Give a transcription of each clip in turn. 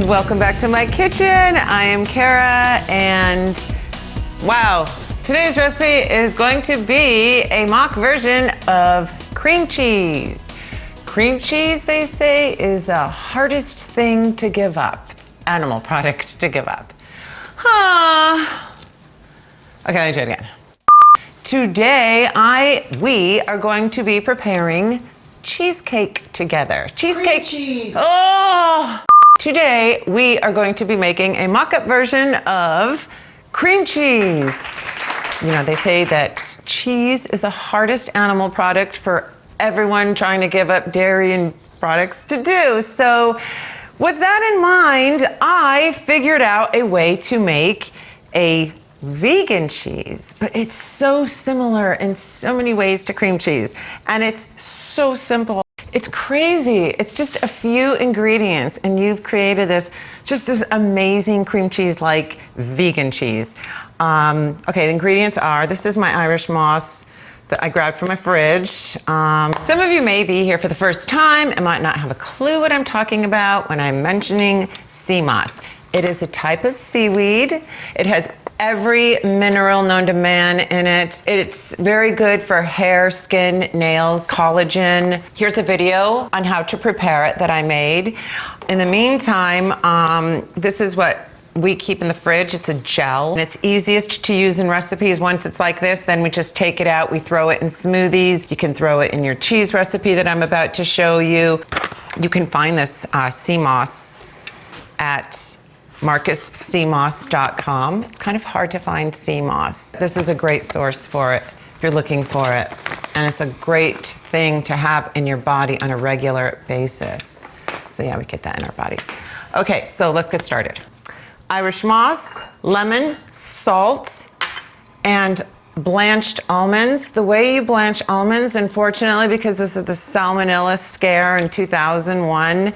Welcome back to my kitchen. I am Kara, and wow, today's recipe is going to be a mock version of cream cheese. Cream cheese, they say, is the hardest thing to give up, animal product to give up. Okay, let me do it again. Today, we are going to be preparing cheesecake together. Cheesecake. Cream cheese. Oh! Today, we are going to be making a mock-up version of cream cheese. You know, they say that cheese is the hardest animal product for everyone trying to give up dairy and products to do. So with that in mind, I figured out a way to make a vegan cheese, but it's so similar in so many ways to cream cheese, and it's so simple. It's crazy. It's just a few ingredients, and you've created this amazing cream cheese like vegan cheese. Okay, the ingredients are, this is my Irish moss that I grabbed from my fridge. Some of you may be here for the first time and might not have a clue what I'm talking about when I'm mentioning sea moss. It is a type of seaweed. It has every mineral known to man in it. It's very good for hair, skin, nails, collagen. Here's a video on how to prepare it that I made. In the meantime, this is what we keep in the fridge. It's a gel, and it's easiest to use in recipes. Once it's like this, then we just take it out. We throw it in smoothies. You can throw it in your cheese recipe that I'm about to show you. You can find this sea moss at marcusseamoss.com. It's kind of hard to find sea moss. This is a great source for it if you're looking for it. And it's a great thing to have in your body on a regular basis. So yeah, we get that in our bodies. Okay, so let's get started. Irish moss, lemon, salt, and blanched almonds. The way you blanch almonds, unfortunately, because this is the salmonella scare in 2001,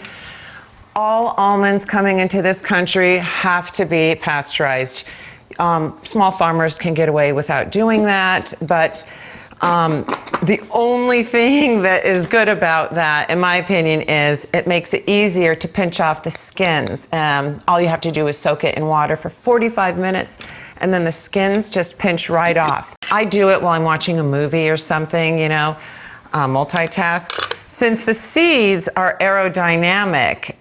all almonds coming into this country have to be pasteurized. Small farmers can get away without doing that, but the only thing that is good about that, in my opinion, is it makes it easier to pinch off the skins. All you have to do is soak it in water for 45 minutes, and then the skins just pinch right off. I do it while I'm watching a movie or something, you know, multitask. Since the seeds are aerodynamic,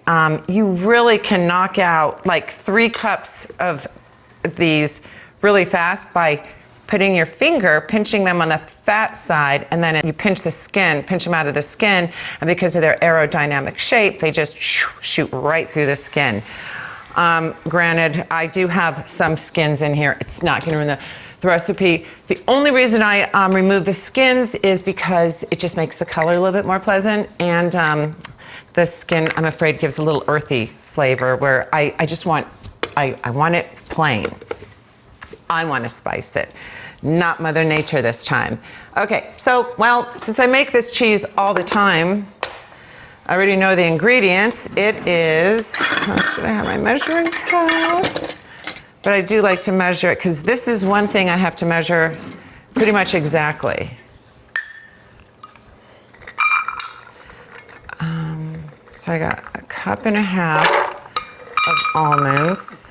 you really can knock out like 3 cups of these really fast by putting your finger, pinching them on the fat side, and then you pinch the skin, pinch them out of the skin, and because of their aerodynamic shape, they just shoot right through the skin. Granted, I do have some skins in here. It's not gonna ruin the recipe. The only reason I remove the skins is because it just makes the color a little bit more pleasant, and the skin, I'm afraid, gives a little earthy flavor where I want it plain. I want to spice it, not Mother Nature this time. Okay, so, well, since I make this cheese all the time, I already know the ingredients. It is, should I have my measuring cup? But I do like to measure it because this is one thing I have to measure pretty much exactly. So I got a 1.5 cups of almonds.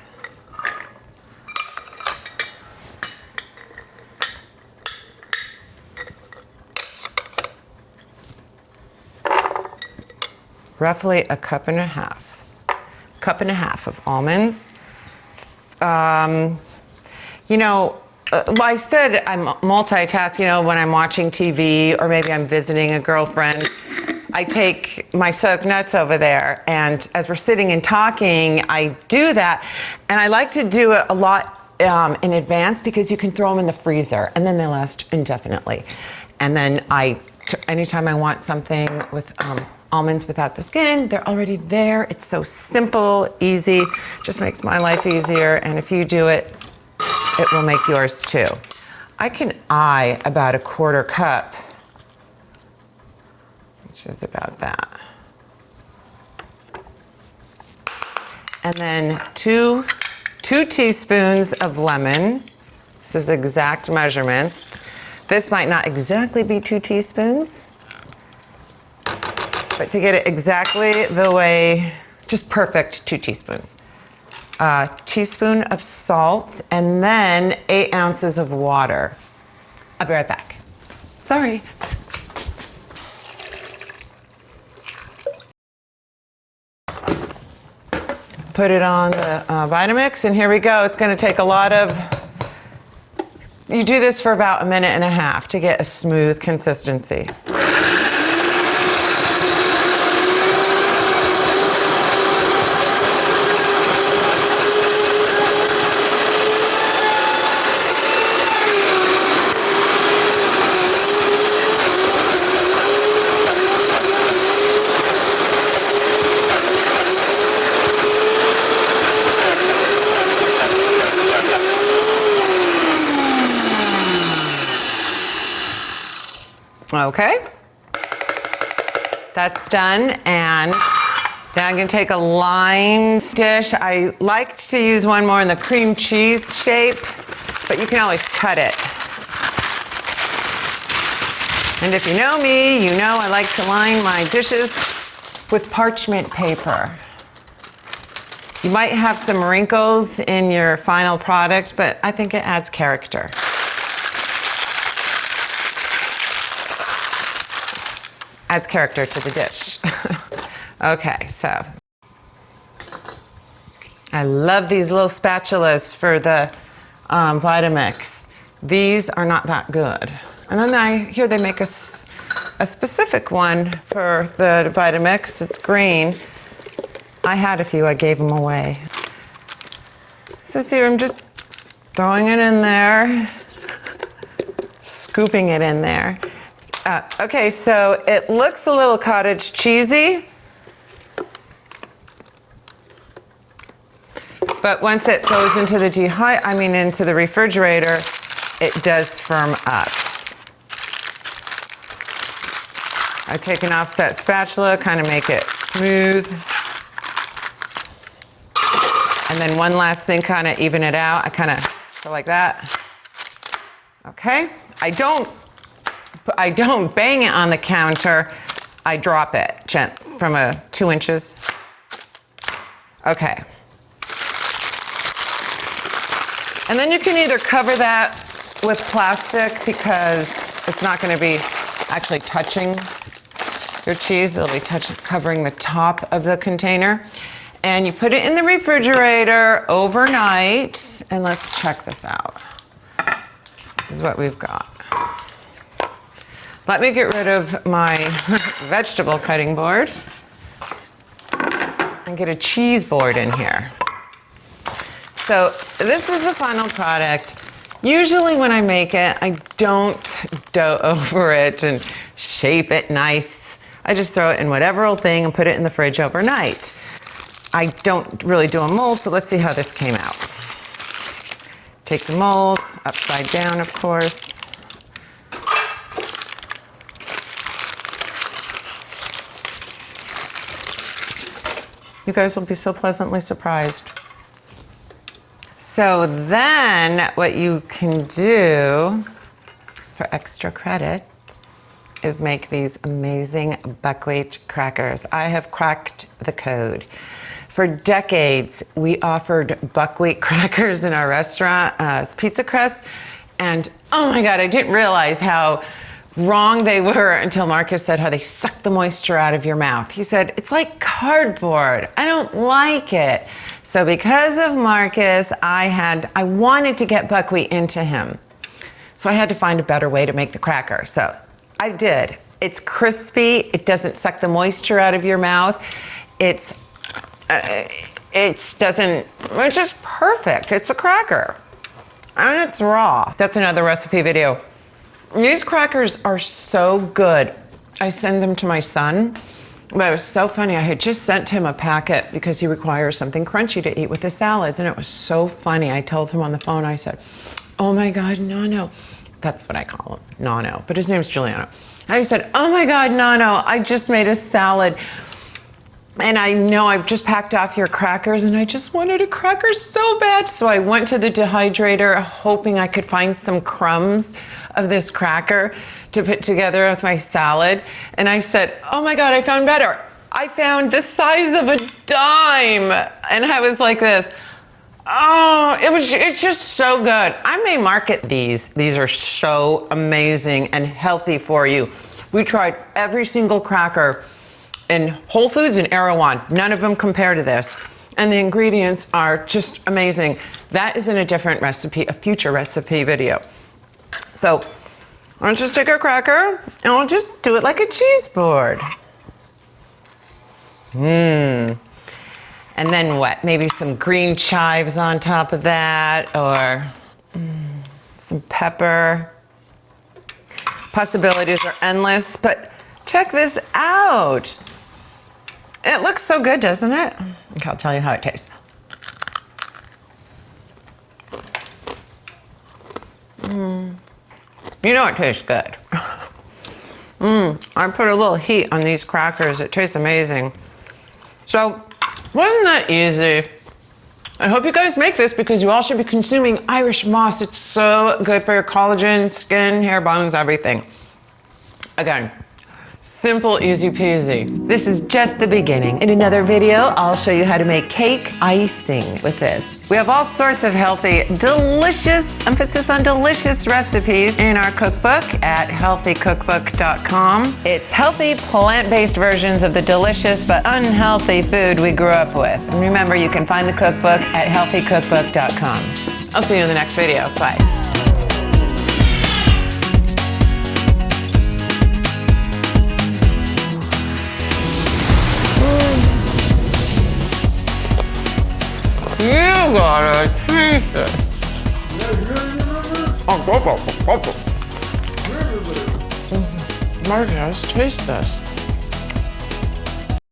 Roughly a 1.5 cups. 1.5 cups of almonds. You know, well, I said I'm multitasking, you know, when I'm watching TV or maybe I'm visiting a girlfriend. I take my soaked nuts over there, and as we're sitting and talking, I do that. And I like to do it a lot in advance because you can throw them in the freezer and then they last indefinitely. And then anytime I want something with almonds without the skin, they're already there. It's so simple, easy, just makes my life easier. And if you do it, it will make yours too. I can eye about a 1/4 cup, which is about that. And then two teaspoons of lemon. This is exact measurements. This might not exactly be 2 teaspoons, but to get it exactly the way just perfect 2 teaspoons. A teaspoon of salt, and then 8 ounces of water. I'll be right back. Sorry. Put it on the Vitamix, and here we go. It's gonna take a lot of, you do this for about 1.5 minutes to get a smooth consistency. Okay, that's done, and now I'm gonna take a lined dish. I like to use one more in the cream cheese shape, but you can always cut it. And if you know me, you know I like to line my dishes with parchment paper. You might have some wrinkles in your final product, but I think it adds character. Adds character to the dish. Okay, so I love these little spatulas for the Vitamix. These are not that good. And then I hear they make a specific one for the Vitamix. It's green. I had a few, I gave them away. So see, I'm just throwing it in there, scooping it in there. Okay, so it looks a little cottage cheesy, but once it goes into the into the refrigerator, it does firm up. I take an offset spatula, kind of make it smooth. And then one last thing, kind of even it out. I kind of go like that. Okay, I don't bang it on the counter. I drop it from 2 inches. Okay. And then you can either cover that with plastic because it's not going to be actually touching your cheese. It'll be covering the top of the container. And you put it in the refrigerator overnight. And let's check this out. This is what we've got. Let me get rid of my vegetable cutting board and get a cheese board in here. So this is the final product. Usually when I make it, I don't dough over it and shape it nice. I just throw it in whatever old thing and put it in the fridge overnight. I don't really do a mold, so let's see how this came out. Take the mold, upside down, of course. You guys will be so pleasantly surprised. So then what you can do for extra credit is make these amazing buckwheat crackers. I have cracked the code. For decades, we offered buckwheat crackers in our restaurant as pizza crust, and oh my God, I didn't realize how wrong they were until Marcus said how they suck the moisture out of your mouth. He said, it's like cardboard. I don't like it. So because of Marcus, I wanted to get buckwheat into him. So I had to find a better way to make the cracker. So I did. It's crispy. It doesn't suck the moisture out of your mouth. It's just perfect. It's a cracker. And it's raw. That's another recipe video. These crackers are so good. I send them to my son, but it was so funny. I had just sent him a packet because he requires something crunchy to eat with his salads, and it was so funny. I told him on the phone, I said, oh my God, Nono. That's what I call him, Nono, but his name's Giuliano. I said, oh my God, Nono, I just made a salad, and I know I've just packed off your crackers, and I just wanted a cracker so bad. So I went to the dehydrator hoping I could find some crumbs of this cracker to put together with my salad. And I said, oh my God, I found better. I found the size of a dime, and I was like this. Oh, it's just so good. I may market these. These are so amazing and healthy for you. We tried every single cracker in Whole Foods and Erewhon. None of them compare to this. And the ingredients are just amazing. That is in a different recipe, a future recipe video. So I'll just take our cracker and I'll just do it like a cheese board. And then what? Maybe some green chives on top of that, or some pepper. Possibilities are endless, but check this out. It looks so good, doesn't it? Okay, I'll tell you how it tastes. You know it tastes good. I put a little heat on these crackers. It tastes amazing. So, wasn't that easy? I hope you guys make this because you all should be consuming Irish moss. It's so good for your collagen, skin, hair, bones, everything. Again, simple, easy peasy. This is just the beginning. In another video, I'll show you how to make cake icing with this. We have all sorts of healthy, delicious, emphasis on delicious recipes in our cookbook at healthycookbook.com. It's healthy, plant-based versions of the delicious but unhealthy food we grew up with. And remember, you can find the cookbook at healthycookbook.com. I'll see you in the next video. Bye. You gotta taste this. Marcus, taste this.